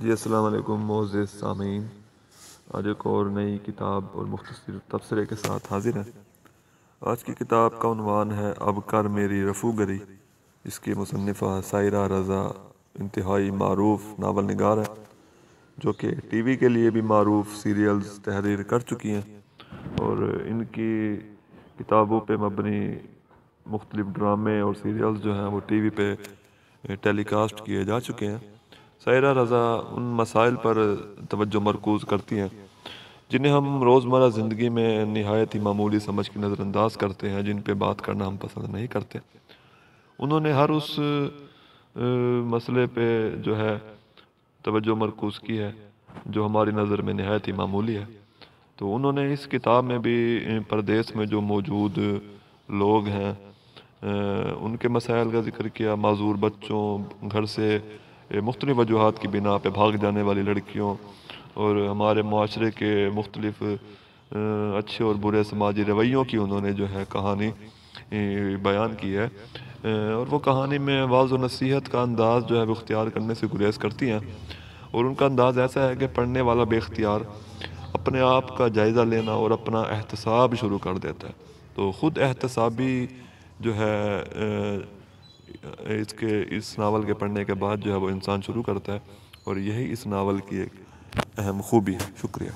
جی السلام علیکم معزز سامعین، آج ایک اور نئی کتاب اور مختصر تبصرے کے ساتھ حاضر ہیں۔ آج کی کتاب کا عنوان ہے اب کر میری رفو گری۔ اس کی مصنفہ سائرہ رضا انتہائی معروف ناول نگار ہے، جو کہ ٹی وی کے لیے بھی معروف سیریلز تحریر کر چکی ہیں، اور ان کی کتابوں پہ مبنی مختلف ڈرامے اور سیریلز جو ہیں وہ ٹی وی پہ ٹیلی کاسٹ کیے جا چکے ہیں۔ سائرہ رضا ان مسائل پر توجہ مرکوز کرتی ہیں جنہیں ہم روزمرہ زندگی میں نہایت ہی معمولی سمجھ کے نظر انداز کرتے ہیں، جن پہ بات کرنا ہم پسند نہیں کرتے۔ انہوں نے ہر اس مسئلے پہ جو ہے توجہ مرکوز کی ہے جو ہماری نظر میں نہایت ہی معمولی ہے۔ تو انہوں نے اس کتاب میں بھی پردیس میں جو موجود لوگ ہیں ان کے مسائل کا ذکر کیا، معذور بچوں، گھر سے مختلف وجوہات کی بنا پہ بھاگ جانے والی لڑکیوں، اور ہمارے معاشرے کے مختلف اچھے اور برے سماجی رویوں کی انہوں نے جو ہے کہانی بیان کی ہے، اور وہ کہانی میں واعظ و نصیحت کا انداز جو ہے وہ اختیار کرنے سے گریز کرتی ہیں، اور ان کا انداز ایسا ہے کہ پڑھنے والا بے اختیار اپنے آپ کا جائزہ لینا اور اپنا احتساب شروع کر دیتا ہے۔ تو خود احتسابی جو ہے اس ناول کے پڑھنے کے بعد جو ہے وہ انسان شروع کرتا ہے، اور یہی اس ناول کی ایک اہم خوبی ہے۔ شکریہ۔